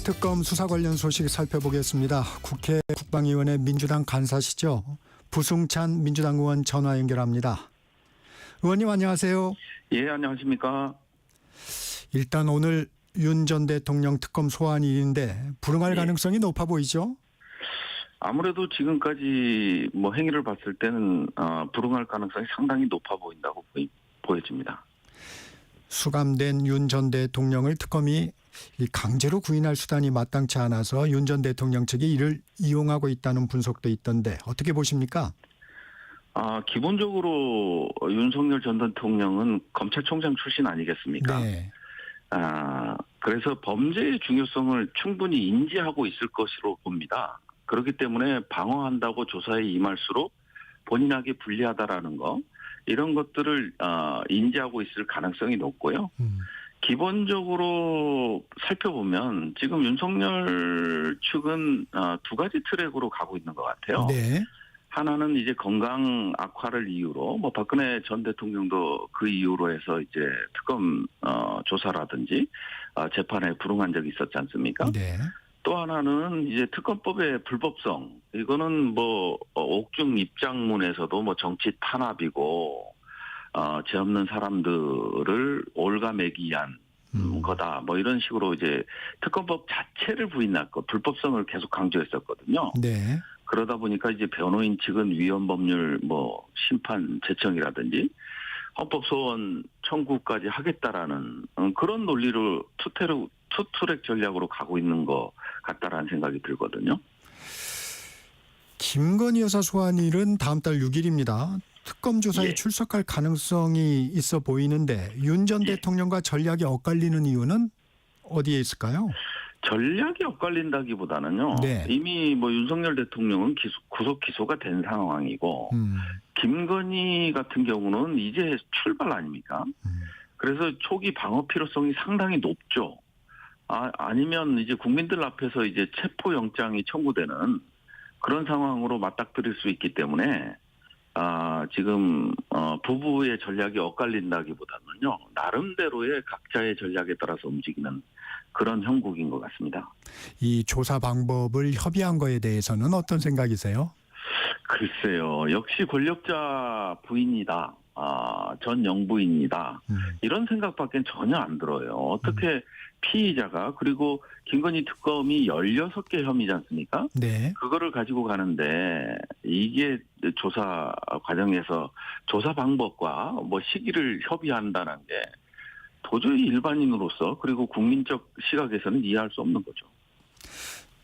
특검 수사 관련 소식 살펴보겠습니다. 국회 국방위원회 민주당 간사시죠. 부승찬 민주당 의원 전화 연결합니다. 의원님 안녕하세요. 예, 안녕하십니까. 일단 오늘 윤 전 대통령 특검 소환일인데 불응할 예. 가능성이 높아 보이죠? 아무래도 지금까지 행위를 봤을 때는 불응할 가능성이 상당히 높아 보인다고 보여집니다. 수감된 윤 전 대통령을 특검이 강제로 구인할 수단이 마땅치 않아서 윤 전 대통령 측이 이를 이용하고 있다는 분석도 있던데 어떻게 보십니까? 기본적으로 윤석열 전 대통령은 검찰총장 출신 아니겠습니까? 네. 그래서 범죄의 중요성을 충분히 인지하고 있을 것으로 봅니다. 그렇기 때문에 방어한다고 조사에 임할수록 본인에게 불리하다라는 거, 이런 것들을 인지하고 있을 가능성이 높고요. 기본적으로 살펴보면 지금 윤석열 측은 두 가지 트랙으로 가고 있는 것 같아요. 네. 하나는 이제 건강 악화를 이유로 박근혜 전 대통령도 그 이유로 해서 이제 특검 조사라든지 재판에 불응한 적이 있었지 않습니까? 네. 또 하나는 이제 특검법의 불법성, 이거는 옥중 입장문에서도 정치 탄압이고 죄 없는 사람들을 올가매기 위한 거다, 이런 식으로 이제 특검법 자체를 부인했고 불법성을 계속 강조했었거든요. 네. 그러다 보니까 이제 변호인 측은 위헌 법률 심판 제청이라든지 헌법 소원 청구까지 하겠다라는 그런 논리로 투트랙 전략으로 가고 있는 것 같다라는 생각이 들거든요. 김건희 여사 소환일은 다음 달 6일입니다. 특검 조사에 예. 출석할 가능성이 있어 보이는데 윤 전 예. 대통령과 전략이 엇갈리는 이유는 어디에 있을까요? 전략이 엇갈린다기보다는요. 네. 이미 윤석열 대통령은 구속 기소가 된 상황이고 김건희 같은 경우는 이제 출발 아닙니까? 그래서 초기 방어 필요성이 상당히 높죠. 아니면 이제 국민들 앞에서 이제 체포영장이 청구되는 그런 상황으로 맞닥뜨릴 수 있기 때문에 지금 부부의 전략이 엇갈린다기보다는요, 나름대로의 각자의 전략에 따라서 움직이는 그런 형국인 것 같습니다. 이 조사 방법을 협의한 거에 대해서는 어떤 생각이세요? 글쎄요, 역시 권력자 부인이다, 전 영부인이다, 이런 생각밖에 전혀 안 들어요. 어떻게 피의자가, 그리고 김건희 특검이 16개 혐의지 않습니까? 네. 그거를 가지고 가는데 이게 조사 과정에서 조사 방법과 시기를 협의한다는 게 도저히 일반인으로서 그리고 국민적 시각에서는 이해할 수 없는 거죠.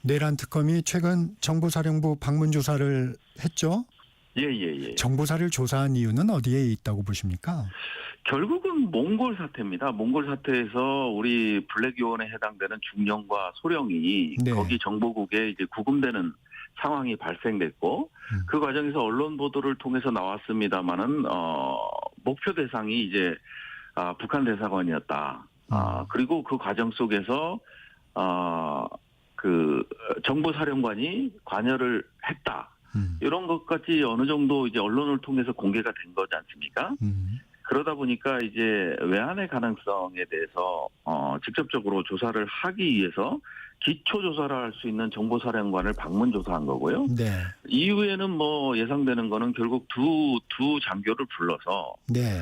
내란 특검이 최근 정보사령부 방문 조사를 했죠? 예. 정보사를 조사한 이유는 어디에 있다고 보십니까? 결국은 몽골 사태입니다. 몽골 사태에서 우리 블랙요원에 해당되는 중령과 소령이 네. 거기 정보국에 이제 구금되는 상황이 발생됐고 그 과정에서 언론 보도를 통해서 나왔습니다마는 목표 대상이 이제 북한 대사관이었다. 그리고 그 과정 속에서 그 정보사령관이 관여를 했다. 이런 것까지 어느 정도 이제 언론을 통해서 공개가 된 거지 않습니까? 그러다 보니까 이제 외환의 가능성에 대해서 직접적으로 조사를 하기 위해서 기초 조사를 할 수 있는 정보사령관을 방문 조사한 거고요. 네. 이후에는 예상되는 거는 결국 두 장교를 불러서 네.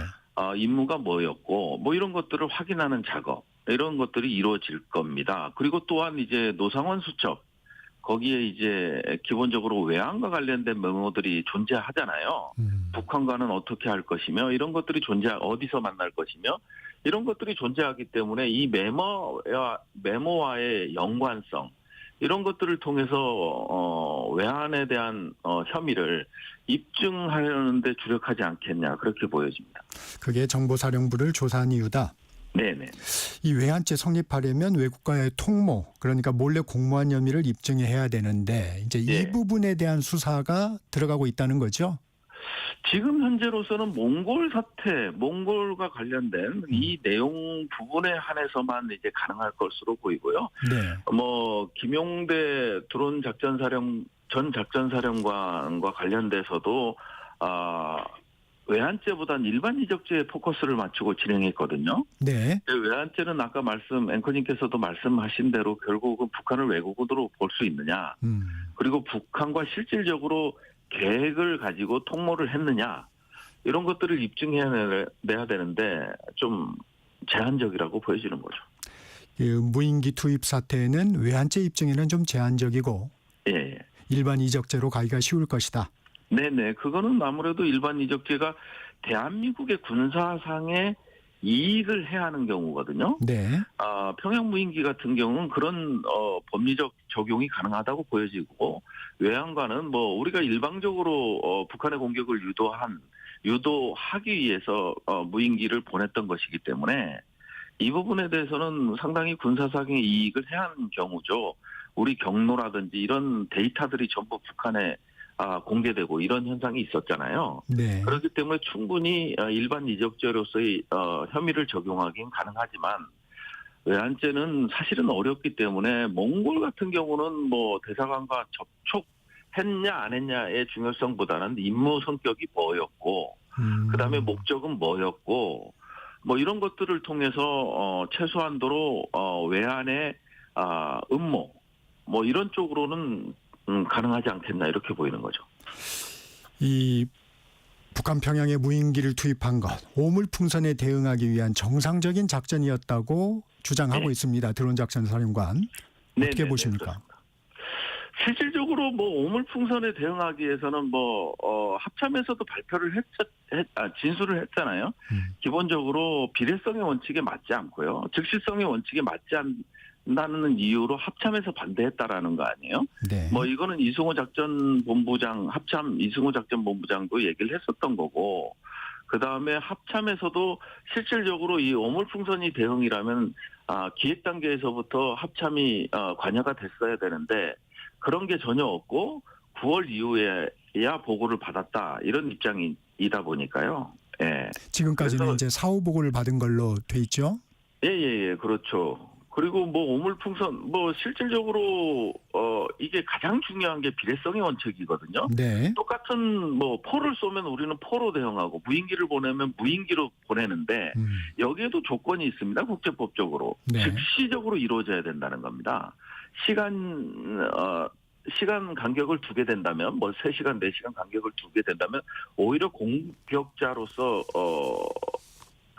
임무가 뭐였고 이런 것들을 확인하는 작업, 이런 것들이 이루어질 겁니다. 그리고 또한 이제 노상원 수첩, 거기에 이제 기본적으로 외환과 관련된 메모들이 존재하잖아요. 북한과는 어떻게 할 것이며 이런 것들이 어디서 만날 것이며 이런 것들이 존재하기 때문에 이 메모와의 연관성, 이런 것들을 통해서 외환에 대한 혐의를 입증하려는 데 주력하지 않겠냐, 그렇게 보여집니다. 그게 정보사령부를 조사한 이유다. 네네. 이 외환죄 성립하려면 외국과의 통모, 그러니까 몰래 공모한 혐의를 입증해야 되는데 이제 예. 이 부분에 대한 수사가 들어가고 있다는 거죠? 지금 현재로서는 몽골과 관련된 이 내용 부분에 한해서만 이제 가능할 것으로 보이고요. 네. 김용대 드론 전 작전사령관과 관련돼서도 외환죄보다는 일반 이적죄에 포커스를 맞추고 진행했거든요. 네. 외환죄는 아까 앵커님께서도 말씀하신 대로 결국은 북한을 외국으로 볼 수 있느냐, 그리고 북한과 실질적으로 계획을 가지고 통모를 했느냐, 이런 것들을 입증해내야 되는데 좀 제한적이라고 보여지는 거죠. 무인기 투입 사태는 외환죄 입증에는 좀 제한적이고 예. 일반 이적죄로 가기가 쉬울 것이다. 네네. 그거는 아무래도 일반 이적죄가 대한민국의 군사상의 이익을 해야 하는 경우거든요. 네. 평양 무인기 같은 경우는 그런 법리적 적용이 가능하다고 보여지고, 외환과는 우리가 일방적으로 북한의 공격을 유도하기 위해서 무인기를 보냈던 것이기 때문에 이 부분에 대해서는 상당히 군사상의 이익을 해야 하는 경우죠. 우리 경로라든지 이런 데이터들이 전부 북한에 공개되고 이런 현상이 있었잖아요. 네. 그렇기 때문에 충분히 일반 이적죄로서의 혐의를 적용하기는 가능하지만, 외환죄는 사실은 어렵기 때문에 몽골 같은 경우는 대사관과 접촉했냐 안 했냐의 중요성보다는 임무 성격이 뭐였고, 그다음에 목적은 뭐였고, 이런 것들을 통해서 최소한도로 외환의 음모 이런 쪽으로는 가능하지 않겠나, 이렇게 보이는 거죠. 이 북한 평양에 무인기를 투입한 것, 오물풍선에 대응하기 위한 정상적인 작전이었다고 주장하고 네. 있습니다. 드론작전 사령관. 어떻게 네네네, 보십니까? 그렇습니다. 실질적으로 오물풍선에 대응하기 위해서는 합참에서도 발표를 진술을 했잖아요. 기본적으로 비례성의 원칙에 맞지 않고요, 즉시성의 원칙에 맞지 않는 이유로 합참에서 반대했다라는 거 아니에요? 네. 이거는 합참 이승호 작전본부장도 얘기를 했었던 거고, 그 다음에 합참에서도 실질적으로 이 오물풍선이 대응이라면 기획 단계에서부터 합참이 관여가 됐어야 되는데 그런 게 전혀 없고 9월 이후에야 보고를 받았다, 이런 입장이다 보니까요. 예. 지금까지는 그래서 이제 사후 보고를 받은 걸로 돼 있죠. 예, 그렇죠. 그리고 오물풍선 실질적으로 이게 가장 중요한 게 비례성의 원칙이거든요. 네. 똑같은 포를 쏘면 우리는 포로 대응하고, 무인기를 보내면 무인기로 보내는데 여기에도 조건이 있습니다. 국제법적으로. 네. 즉시적으로 이루어져야 된다는 겁니다. 시간 간격을 두게 된다면 3시간, 4시간 간격을 두게 된다면 오히려 공격자로서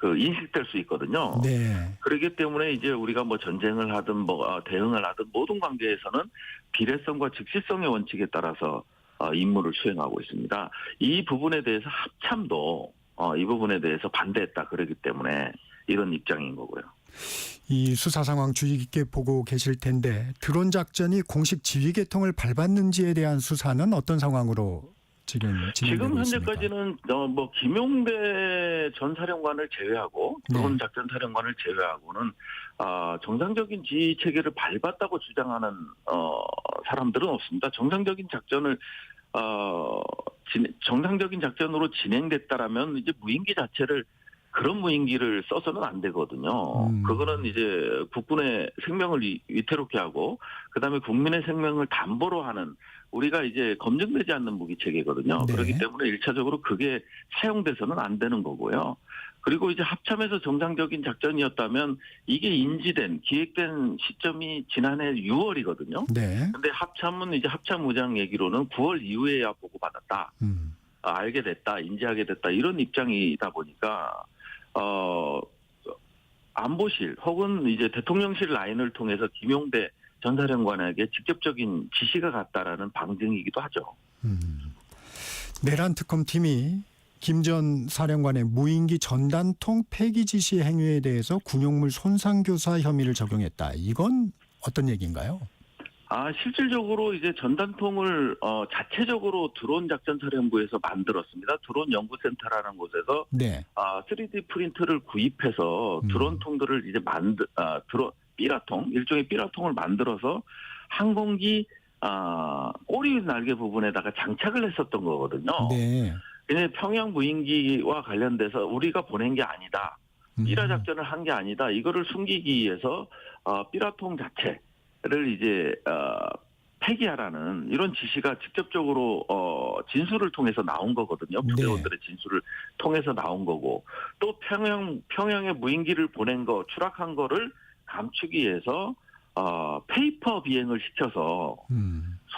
인식될 수 있거든요. 네. 그렇기 때문에 이제 우리가 전쟁을 하든 대응을 하든 모든 관계에서는 비례성과 즉시성의 원칙에 따라서 임무를 수행하고 있습니다. 이 부분에 대해서 합참도 이 부분에 대해서 반대했다, 그러기 때문에 이런 입장인 거고요. 이 수사 상황 주의 깊게 보고 계실 텐데, 드론 작전이 공식 지휘 계통을 밟았는지에 대한 수사는 어떤 상황으로 지금 있습니까? 현재까지는 김용대 전 사령관을 제외하고, 드론 작전 사령관을 제외하고는 정상적인 지휘 체계를 밟았다고 주장하는 사람들은 없습니다. 정상적인 작전으로 진행됐다라면 이제 그런 무인기를 써서는 안 되거든요. 그거는 이제 국군의 생명을 위태롭게 하고, 그다음에 국민의 생명을 담보로 하는, 우리가 이제 검증되지 않는 무기 체계거든요. 네. 그렇기 때문에 1차적으로 그게 사용돼서는 안 되는 거고요. 그리고 이제 합참에서 정상적인 작전이었다면 이게 기획된 시점이 지난해 6월이거든요. 네. 근데 합참은 이제 합참의장 얘기로는 9월 이후에야 보고받았다. 알게 됐다, 인지하게 됐다, 이런 입장이다 보니까 안보실 혹은 이제 대통령실 라인을 통해서 김용대 전 사령관에게 직접적인 지시가 갔다라는 방증이기도 하죠. 내란 특검팀이 김 전 사령관의 무인기 전단통 폐기 지시 행위에 대해서 군용물 손상교사 혐의를 적용했다. 이건 어떤 얘기인가요? 실질적으로 이제 전단통을 자체적으로 드론 작전사령부에서 만들었습니다. 드론 연구센터라는 곳에서 네. 3D 프린터를 구입해서 드론통들을 이제 삐라통, 일종의 삐라통을 만들어서 항공기 꼬리 날개 부분에다가 장착을 했었던 거거든요. 네. 근데 평양 무인기와 관련돼서 우리가 보낸 게 아니다, 삐라 작전을 한 게 아니다, 이거를 숨기기 위해서 삐라통 자체를 이제 폐기하라는 이런 지시가 직접적으로 진술을 통해서 나온 거거든요. 부대원들의 진술을 통해서 나온 거고, 또 평양에 무인기를 보낸 거, 추락한 거를 감추기 위해서 페이퍼 비행을 시켜서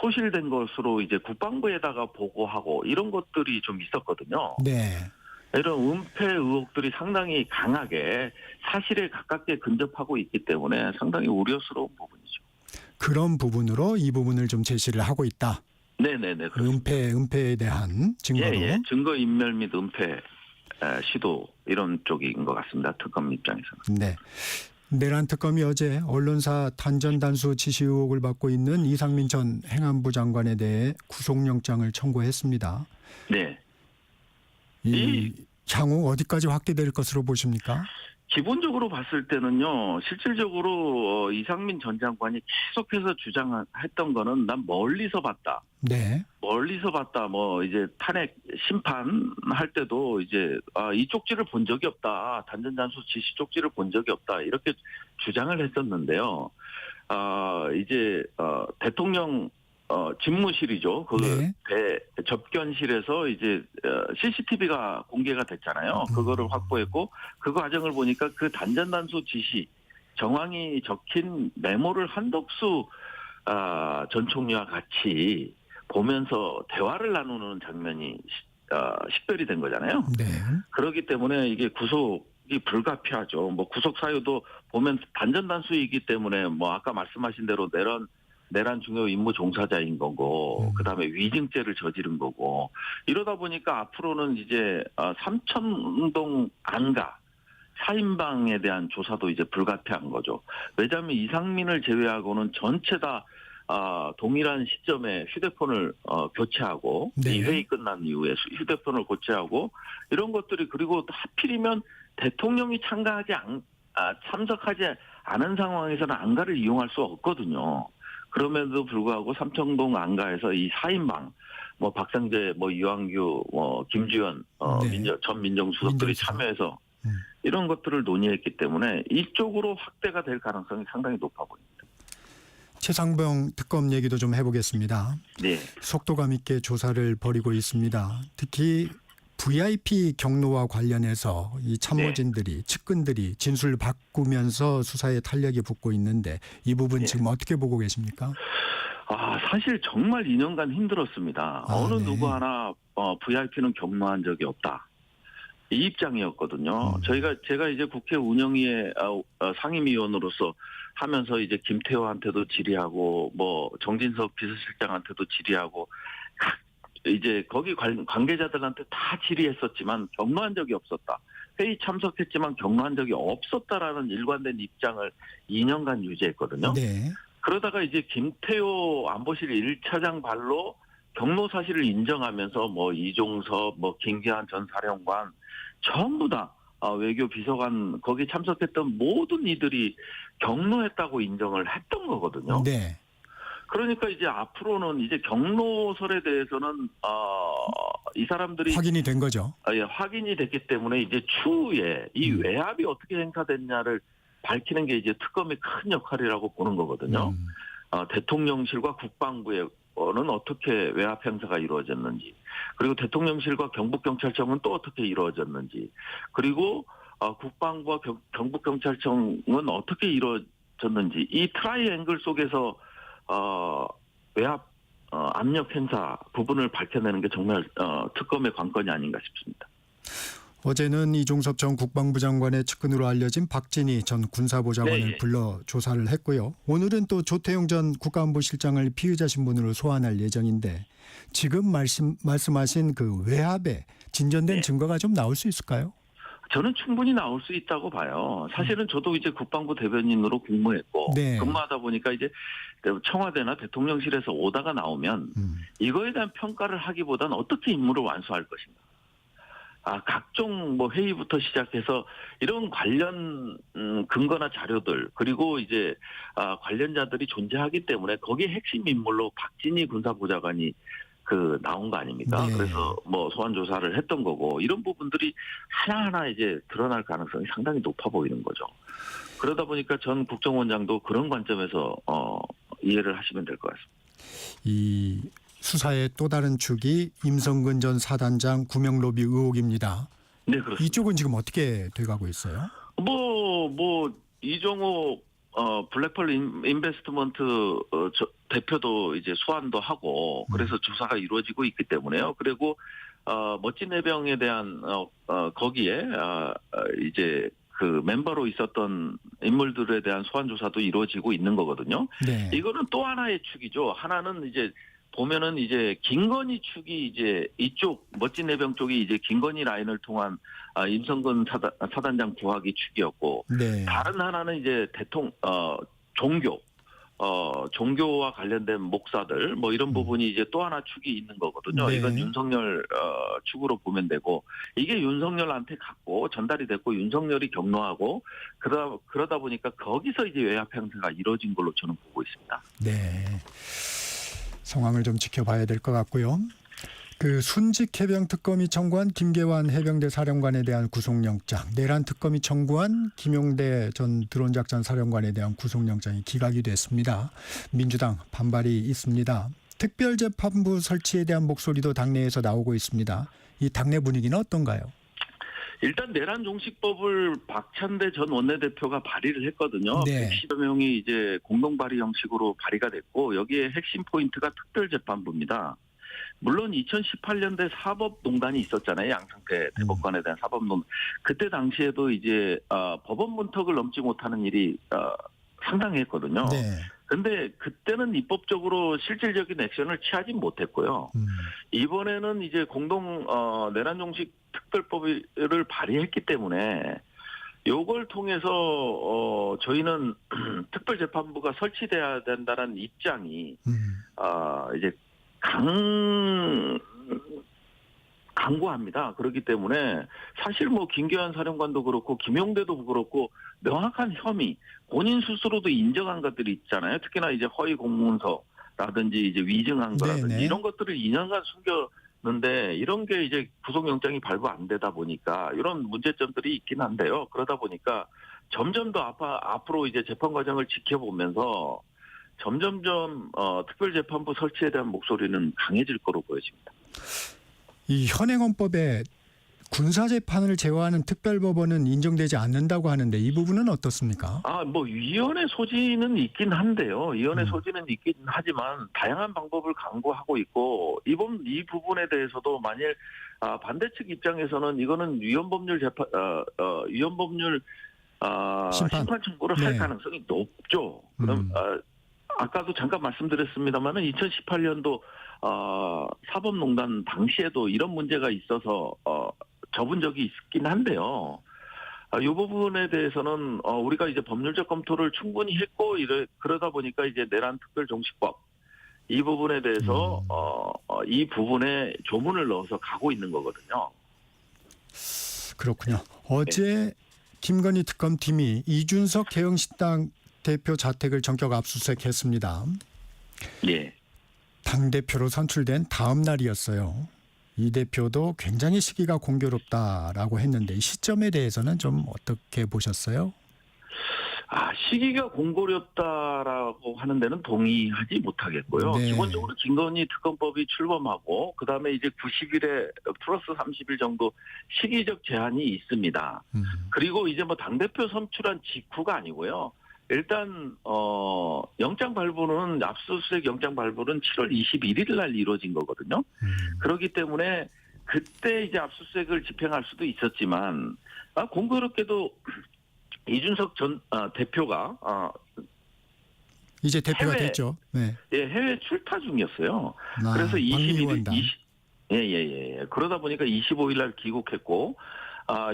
소실된 것으로 이제 국방부에다가 보고하고 이런 것들이 좀 있었거든요. 네. 이런 은폐 의혹들이 상당히 강하게 사실에 가깝게 근접하고 있기 때문에 상당히 우려스러운 부분이죠. 그런 부분으로 이 부분을 좀 제시를 하고 있다. 네네네. 은폐에 대한 증거로. 예. 증거 인멸 및 은폐 시도 이런 쪽인 것 같습니다. 특검 입장에서는. 네. 내란 특검이 어제 언론사 단전단수 지시 의혹을 받고 있는 이상민 전 행안부 장관에 대해 구속영장을 청구했습니다. 네. 향후 어디까지 확대될 것으로 보십니까? 기본적으로 봤을 때는요, 실질적으로 이상민 전 장관이 계속해서 주장했던 거는 난 멀리서 봤다. 네. 멀리서 봤다. 뭐 이제 탄핵 심판할 때도 이제 이 쪽지를 본 적이 없다. 단전단수 지시 쪽지를 본 적이 없다. 이렇게 주장을 했었는데요. 이제 대통령 집무실이죠. 그 접견실에서 이제 CCTV가 공개가 됐잖아요. 그거를 확보했고 그 과정을 보니까 그 단전단수 지시 정황이 적힌 메모를 한덕수 전 총리와 같이 보면서 대화를 나누는 장면이 식별이 된 거잖아요. 네. 그렇기 때문에 이게 구속이 불가피하죠. 뭐 구속 사유도 보면 단전단수이기 때문에 뭐 아까 말씀하신 대로 내란 중요 임무 종사자인 거고, 그다음에 위증죄를 저지른 거고, 이러다 보니까 앞으로는 이제 삼천동 안가 사인방에 대한 조사도 이제 불가피한 거죠. 왜냐하면 이상민을 제외하고는 전체 다 동일한 시점에 휴대폰을 교체하고, 이 회의 끝난 이후에 휴대폰을 교체하고 이런 것들이, 그리고 하필이면 대통령이 참석하지 않은 상황에서는 안가를 이용할 수 없거든요. 그럼에도 불구하고 삼청동 안가에서 이 4인방, 뭐 박상재, 뭐 유한규, 뭐 김주현, 전 민정수석들이 참여해서 이런 것들을 논의했기 때문에 이쪽으로 확대가 될 가능성이 상당히 높아 보입니다. 최상병 특검 얘기도 좀 해보겠습니다. 네. 속도감 있게 조사를 벌이고 있습니다. 특히 VIP 경로와 관련해서 이 참모진들이 측근들이 진술 바꾸면서 수사에 탄력이 붙고 있는데 이 부분 지금 어떻게 보고 계십니까? 사실 정말 2년간 힘들었습니다. 어느 누구 하나 VIP는 경로한 적이 없다. 이 입장이었거든요. 제가 이제 국회 운영위의 상임위원으로서 하면서 이제 김태호한테도 질의하고 뭐 정진석 비서실장한테도 질의하고 이제 거기 관계자들한테 다 질의했었지만 경로한 적이 없었다. 회의 참석했지만 경로한 적이 없었다라는 일관된 입장을 2년간 유지했거든요. 네. 그러다가 이제 김태호 안보실 1차장 발로 경로 사실을 인정하면서 뭐 이종섭, 뭐 김기한 전 사령관 전부 다 외교 비서관 거기 참석했던 모든 이들이 경로했다고 인정을 했던 거거든요. 네. 그러니까 이제 앞으로는 이제 경로설에 대해서는 이 사람들이 확인이 된 거죠. 확인이 됐기 때문에 이제 추후에 이 외압이 어떻게 행사됐냐를 밝히는 게 이제 특검의 큰 역할이라고 보는 거거든요. 대통령실과 국방부에는 어떻게 외압 행사가 이루어졌는지, 그리고 대통령실과 경북경찰청은 또 어떻게 이루어졌는지, 그리고 국방부와 경북경찰청은 어떻게 이루어졌는지, 이 트라이앵글 속에서 외압 압력 행사 부분을 밝혀내는 게 정말 특검의 관건이 아닌가 싶습니다. 어제는 이종섭 전 국방부 장관의 측근으로 알려진 박진희 전 군사보좌관을 불러 조사를 했고요. 오늘은 또 조태용 전 국가안보실장을 피의자 신분으로 소환할 예정인데 지금 말씀하신 그 외압에 진전된 증거가 좀 나올 수 있을까요? 저는 충분히 나올 수 있다고 봐요. 사실은 저도 이제 국방부 대변인으로 근무했고 근무하다 보니까 이제 청와대나 대통령실에서 오다가 나오면 이거에 대한 평가를 하기보다는 어떻게 임무를 완수할 것인가. 각종 뭐 회의부터 시작해서 이런 관련 근거나 자료들, 그리고 이제 관련자들이 존재하기 때문에 거기에 핵심 인물로 박진희 군사보좌관이 나온 거 아닙니까? 네. 그래서 뭐 소환 조사를 했던 거고, 이런 부분들이 하나하나 이제 드러날 가능성이 상당히 높아 보이는 거죠. 그러다 보니까 전 국정원장도 그런 관점에서 이해를 하시면 될 것 같습니다. 이 수사의 또 다른 축이 임성근 전 사단장 구명 로비 의혹입니다. 네, 그렇습니다. 이쪽은 지금 어떻게 돼가고 있어요? 이종호 블랙펄 인베스트먼트 대표도 이제 소환도 하고 그래서 조사가 이루어지고 있기 때문에요. 그리고 멋진 해병에 대한 거기에 이제 그 멤버로 있었던 인물들에 대한 소환 조사도 이루어지고 있는 거거든요. 네. 이거는 또 하나의 축이죠. 하나는 이제 보면은 이제 김건희 축이 이제 이쪽 멋진 해병 쪽이 이제 김건희 라인을 통한 임성근 사단장 구하기 축이었고, 네. 다른 하나는 이제 종교와 관련된 목사들 뭐 이런 부분이 이제 또 하나 축이 있는 거거든요. 네. 이건 윤석열 축으로 보면 되고, 이게 윤석열한테 갔고 전달이 됐고 윤석열이 격노하고 그러다 보니까 거기서 이제 외압 행사가 이루어진 걸로 저는 보고 있습니다. 네. 상황을 좀 지켜봐야 될 것 같고요. 그 순직 해병 특검이 청구한 김계환 해병대 사령관에 대한 구속영장, 내란 특검이 청구한 김용대 전 드론작전 사령관에 대한 구속영장이 기각이 됐습니다. 민주당 반발이 있습니다. 특별재판부 설치에 대한 목소리도 당내에서 나오고 있습니다. 이 당내 분위기는 어떤가요? 일단 내란 종식법을 박찬대 전 원내대표가 발의를 했거든요. 네. 110여 명이 이제 공동 발의 형식으로 발의가 됐고, 여기에 핵심 포인트가 특별재판부입니다. 물론 2018년대 사법농단이 있었잖아요. 양승태 대법관에 대한 사법농단. 그때 당시에도 이제 법원 문턱을 넘지 못하는 일이 상당했거든요. 네. 근데 그때는 입법적으로 실질적인 액션을 취하지 못했고요. 이번에는 이제 공동 내란 종식 특별법을 발의했기 때문에 요걸 통해서 저희는 특별재판부가 설치돼야 된다는 입장이 이제 강구합니다. 그렇기 때문에 사실 뭐 김계환 사령관도 그렇고 김용대도 그렇고 명확한 혐의, 본인 스스로도 인정한 것들이 있잖아요. 특히나 이제 허위 공문서라든지 이제 위증한 거라든지 네네. 이런 것들을 2년간 숨겼는데 이런 게 이제 구속영장이 발부 안 되다 보니까 이런 문제점들이 있긴 한데요. 그러다 보니까 점점 더 앞으로 이제 재판 과정을 지켜보면서 점점점 특별재판부 설치에 대한 목소리는 강해질 거로 보여집니다. 이 현행헌법에 군사재판을 제어하는 특별법원은 인정되지 않는다고 하는데 이 부분은 어떻습니까? 위원회 소지는 있긴 한데요. 위원회 소지는 있긴 하지만 다양한 방법을 강구하고 있고, 이 부분에 대해서도 만일 반대측 입장에서는 이거는 위헌법률 심판 청구를 할 네. 가능성이 높죠. 그럼 아까도 잠깐 말씀드렸습니다만은 2018년도 사법농단 당시에도 이런 문제가 있어서 접은 적이 있긴 한데요. 이 부분에 대해서는 우리가 이제 법률적 검토를 충분히 했고 그러다 보니까 이제 내란 특별종식법 이 부분에 대해서 이 부분에 조문을 넣어서 가고 있는 거거든요. 그렇군요. 어제 김건희 특검팀이 이준석 개영신당 대표 자택을 전격 압수수색했습니다. 예. 당대표로 선출된 다음 날이었어요. 이 대표도 굉장히 시기가 공교롭다라고 했는데 이 시점에 대해서는 좀 어떻게 보셨어요? 시기가 공교롭다라고 하는 데는 동의하지 못하겠고요. 네. 기본적으로 김건희 특검법이 출범하고 그다음에 이제 90일에 플러스 30일 정도 시기적 제한이 있습니다. 그리고 이제 뭐 당대표 선출한 직후가 아니고요. 일단 영장 발부는 압수수색 영장 발부는 7월 21일 날 이루어진 거거든요. 그렇기 때문에 그때 이제 압수수색을 집행할 수도 있었지만 공교롭게도 이준석 전 대표가 이제 대표가 됐죠. 네. 해외 출타 중이었어요. 그래서 21일 그러다 보니까 25일 날 귀국했고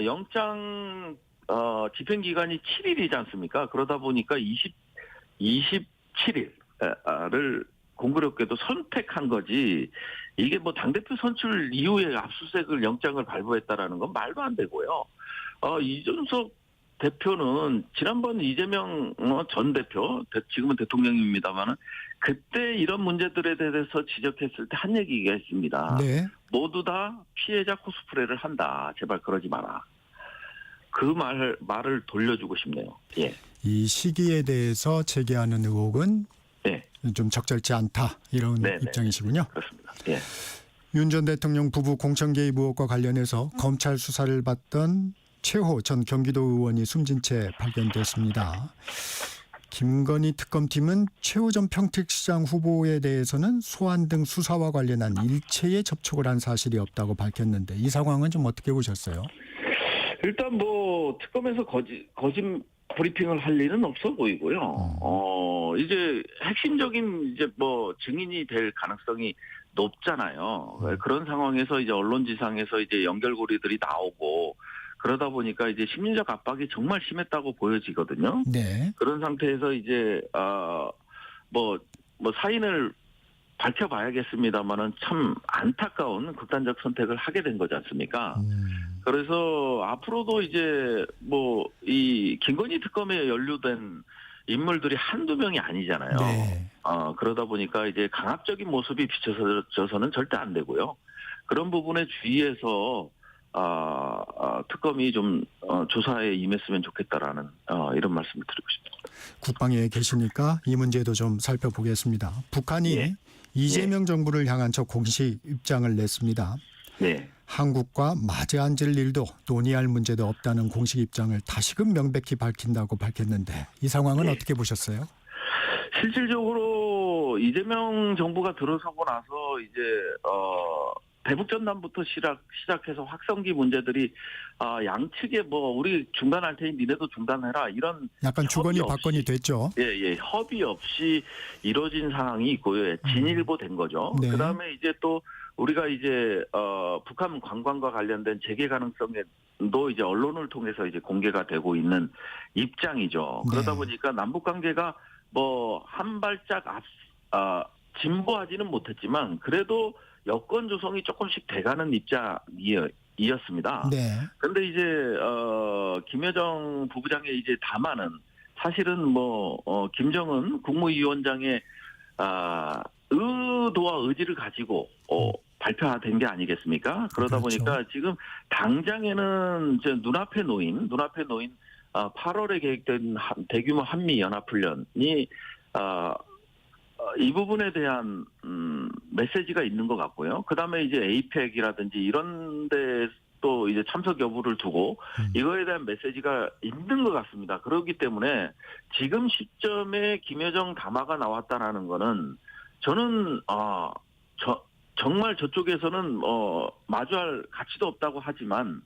영장 집행 기간이 7일이지 않습니까? 그러다 보니까 27일을 공교롭게도 선택한 거지. 이게 뭐 당대표 선출 이후에 압수수색을 영장을 발부했다라는 건 말도 안 되고요. 이준석 대표는 지난번 이재명 전 대표, 지금은 대통령입니다만은 그때 이런 문제들에 대해서 지적했을 때 한 얘기가 있습니다. 네. 모두 다 피해자 코스프레를 한다. 제발 그러지 마라. 그 말을 돌려주고 싶네요. 예. 이 시기에 대해서 제기하는 의혹은 예. 좀 적절치 않다 이런 네네. 입장이시군요. 그렇습니다. 예. 윤 전 대통령 부부 공천 개입 의혹과 관련해서 검찰 수사를 받던 최호 전 경기도 의원이 숨진 채 발견됐습니다. 김건희 특검팀은 최호 전 평택시장 후보에 대해서는 소환 등 수사와 관련한 일체의 접촉을 한 사실이 없다고 밝혔는데 이 상황은 좀 어떻게 보셨어요? 일단 뭐 특검에서 거짓 브리핑을 할 일은 없어 보이고요. 이제 핵심적인 이제 뭐 증인이 될 가능성이 높잖아요. 그런 상황에서 이제 언론지상에서 이제 연결고리들이 나오고 그러다 보니까 이제 심리적 압박이 정말 심했다고 보여지거든요. 네. 그런 상태에서 이제 뭐 사인을 밝혀봐야겠습니다만은 참 안타까운 극단적 선택을 하게 된 거지 않습니까? 그래서 앞으로도 이제 뭐 이 김건희 특검에 연루된 인물들이 한두 명이 아니잖아요. 네. 그러다 보니까 이제 강압적인 모습이 비춰져서는 절대 안 되고요. 그런 부분에 주의해서 특검이 좀 조사에 임했으면 좋겠다라는 이런 말씀을 드리고 싶습니다. 국방에 계시니까 이 문제도 좀 살펴보겠습니다. 북한이 예. 이재명 정부를 향한 첫 공식 입장을 냈습니다. 네. 한국과 마주 앉을 일도 논의할 문제도 없다는 공식 입장을 다시금 명백히 밝힌다고 밝혔는데 이 상황은 네. 어떻게 보셨어요? 실질적으로 이재명 정부가 들어서고 나서 이제 대북전단부터 시작해서 확성기 문제들이 양측에 뭐 우리 중단할 테니 니네도 중단해라 이런 약간 주거니 받거니 됐죠. 예, 협의 없이 이루어진 상황이 있고요. 진일보된 거죠. 네. 그다음에 이제 또 우리가 이제 북한 관광과 관련된 재개 가능성에도 이제 언론을 통해서 이제 공개가 되고 있는 입장이죠. 그러다 네. 보니까 남북 관계가 뭐 한 발짝 진보하지는 못했지만 그래도 여건 조성이 조금씩 돼가는 입장이었습니다. 네. 그런데 이제 김여정 부부장의 이제 담화는 사실은 뭐 김정은 국무위원장의 의도와 의지를 가지고 발표된 게 아니겠습니까? 그러다 그렇죠. 보니까 지금 당장에는 이제 눈앞에 놓인 8월에 계획된 대규모 한미 연합훈련이 이 부분에 대한 메시지가 있는 것 같고요. 그다음에 이제 에이펙이라든지 이런 데 또 이제 참석 여부를 두고 이거에 대한 메시지가 있는 것 같습니다. 그렇기 때문에 지금 시점에 김여정 담화가 나왔다라는 거는 저는 정말 저쪽에서는 마주할 가치도 없다고 하지만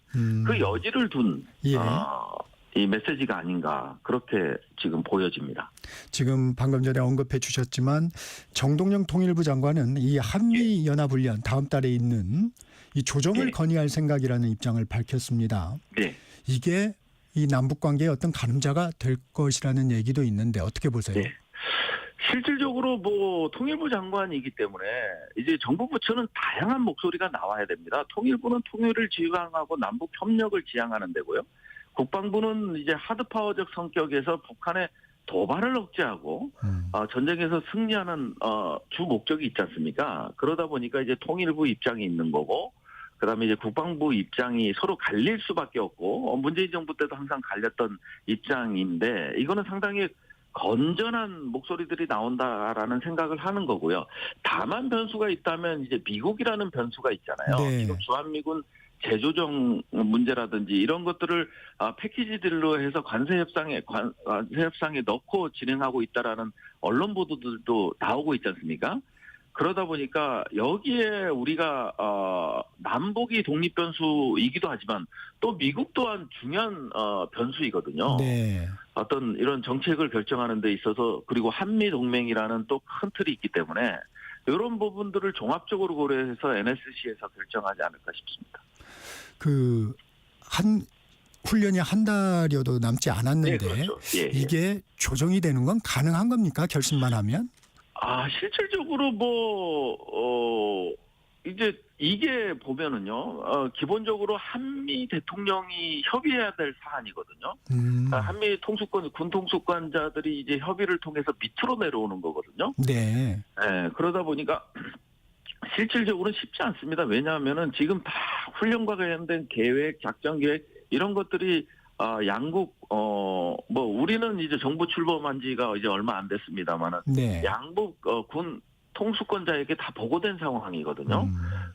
그 여지를 둔 예. 이 메시지가 아닌가 그렇게 지금 보여집니다. 지금 방금 전에 언급해 주셨지만 정동영 통일부 장관은 이 한미 연합훈련 다음 달에 있는 이 조정을 네. 건의할 생각이라는 입장을 밝혔습니다. 네. 이게 이 남북 관계의 어떤 가늠자가 될 것이라는 얘기도 있는데 어떻게 보세요? 네. 실질적으로 뭐 통일부 장관이기 때문에 이제 정부 부처는 다양한 목소리가 나와야 됩니다. 통일부는 통일을 지향하고 남북 협력을 지향하는 데고요. 국방부는 이제 하드파워적 성격에서 북한의 도발을 억제하고 전쟁에서 승리하는 주 목적이 있지 않습니까? 그러다 보니까 이제 통일부 입장이 있는 거고 그다음에 이제 국방부 입장이 서로 갈릴 수밖에 없고 문재인 정부 때도 항상 갈렸던 입장인데 이거는 상당히 건전한 목소리들이 나온다라는 생각을 하는 거고요. 다만 변수가 있다면 이제 미국이라는 변수가 있잖아요. 네. 지금 주한미군 재조정 문제라든지 이런 것들을 패키지들로 해서 관세 협상에 넣고 진행하고 있다라는 언론 보도들도 나오고 있지 않습니까? 그러다 보니까 여기에 우리가 남북이 독립 변수이기도 하지만 또 미국 또한 중요한 변수이거든요. 네. 어떤 이런 정책을 결정하는 데 있어서 그리고 한미 동맹이라는 또 큰 틀이 있기 때문에 이런 부분들을 종합적으로 고려해서 NSC에서 결정하지 않을까 싶습니다. 훈련이 한 달여도 남지 않았는데 네, 그렇죠. 예. 이게 조정이 되는 건 가능한 겁니까? 결심만 하면? 실질적으로 이제 이게 보면은요, 기본적으로 한미 대통령이 협의해야 될 사안이거든요. 한미 군 통수권자들이 이제 협의를 통해서 밑으로 내려오는 거거든요. 네. 네, 그러다 보니까 실질적으로는 쉽지 않습니다. 왜냐하면은 지금 다 훈련과 관련된 계획, 작전 계획 이런 것들이 양국 뭐 우리는 이제 정부 출범한 지가 이제 얼마 안 됐습니다만은 네. 양국 군 통수권자에게 다 보고된 상황이거든요.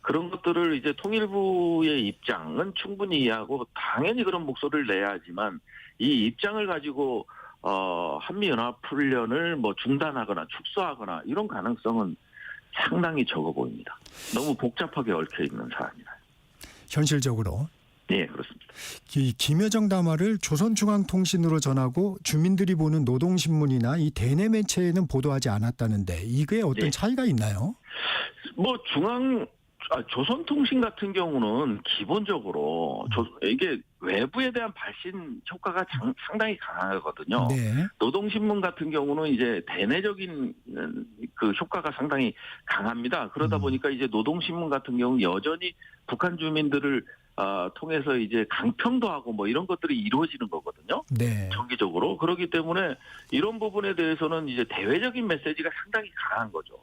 그런 것들을 이제 통일부의 입장은 충분히 이해하고 당연히 그런 목소리를 내야 하지만 이 입장을 가지고 한미연합훈련을 뭐 중단하거나 축소하거나 이런 가능성은 상당히 적어 보입니다. 너무 복잡하게 얽혀 있는 사안이라. 현실적으로. 네, 그렇습니다. 이 김여정 담화를 조선중앙통신으로 전하고 주민들이 보는 노동신문이나 이 대내 매체에는 보도하지 않았다는데 이게 어떤 네. 차이가 있나요? 뭐 조선통신 같은 경우는 기본적으로 이게 외부에 대한 발신 효과가 상당히 강하거든요. 네. 노동신문 같은 경우는 이제 대내적인 그 효과가 상당히 강합니다. 그러다 보니까 이제 노동신문 같은 경우는 여전히 북한 주민들을 통해서 이제 강평도 하고 뭐 이런 것들이 이루어지는 거거든요. 네. 정기적으로. 그렇기 때문에 이런 부분에 대해서는 이제 대외적인 메시지가 상당히 강한 거죠.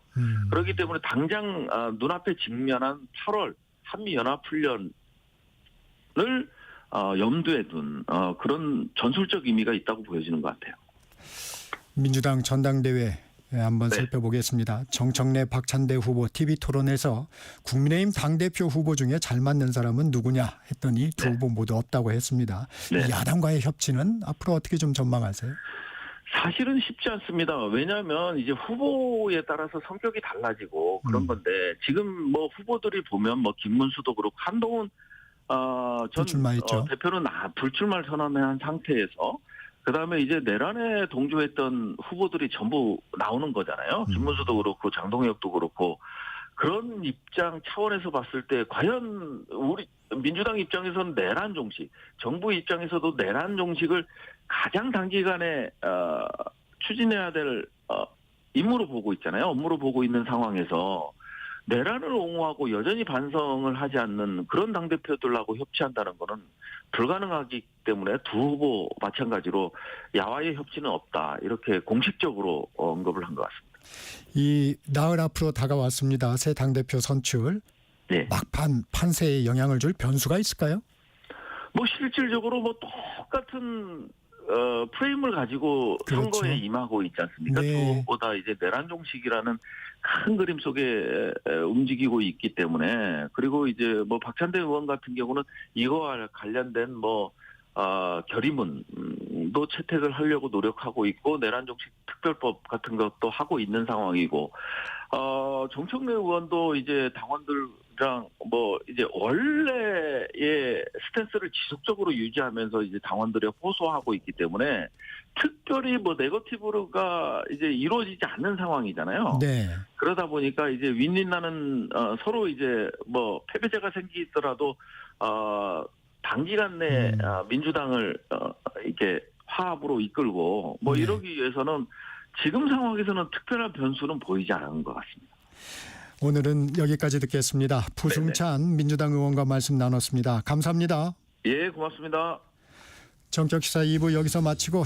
그렇기 때문에 당장 눈앞에 직면한 8월 한미연합훈련을 염두에 둔 그런 전술적 의미가 있다고 보여지는 것 같아요. 민주당 전당대회 한번 네. 살펴보겠습니다. 정청래 박찬대 후보 TV토론에서 국민의힘 당대표 후보 중에 잘 맞는 사람은 누구냐 했더니 두 후보 모두 없다고 했습니다. 네. 야당과의 협치는 앞으로 어떻게 좀 전망하세요? 사실은 쉽지 않습니다. 왜냐하면 이제 후보에 따라서 성격이 달라지고 그런 건데 지금 뭐 후보들이 보면 뭐 김문수도 그렇고 한동훈 전 불출마했죠. 대표는 불출마를 선언한 상태에서 그다음에 이제 내란에 동조했던 후보들이 전부 나오는 거잖아요. 김문수도 그렇고 장동혁도 그렇고 그런 입장 차원에서 봤을 때 과연 우리 민주당 입장에서는 내란 종식, 정부 입장에서도 내란 종식을 가장 단기간에 추진해야 될 임무로 보고 있잖아요. 업무로 보고 있는 상황에서 내란을 옹호하고 여전히 반성을 하지 않는 그런 당대표들하고 협치한다는 거는 불가능하기 때문에 두 후보 마찬가지로 야와의 협치는 없다. 이렇게 공식적으로 언급을 한 것 같습니다. 이 나흘 앞으로 다가왔습니다. 새 당대표 선출. 네. 막판 판세에 영향을 줄 변수가 있을까요? 뭐 실질적으로 뭐 똑같은 프레임을 가지고 그렇죠. 선거에 임하고 있지 않습니까? 네. 저보다 이제 내란 종식이라는 큰 그림 속에 움직이고 있기 때문에 그리고 이제 뭐 박찬대 의원 같은 경우는 이거와 관련된 뭐 결의문도 채택을 하려고 노력하고 있고 내란 종식 특별법 같은 것도 하고 있는 상황이고 정청래 의원도 이제 당원들이랑 뭐 이제 원래의 스탠스를 지속적으로 유지하면서 이제 당원들에 호소하고 있기 때문에 특별히 뭐 네거티브가 이제 이루어지지 않는 상황이잖아요. 네. 그러다 보니까 이제 윈윈나는 서로 이제 뭐 패배자가 생기더라도 단기간 내에 민주당을 이렇게 화합으로 이끌고 뭐 네. 이러기 위해서는 지금 상황에서는 특별한 변수는 보이지 않은 것 같습니다. 오늘은 여기까지 듣겠습니다. 부승찬 민주당 의원과 말씀 나눴습니다. 감사합니다. 예, 고맙습니다. 정격시사 2부 여기서 마치고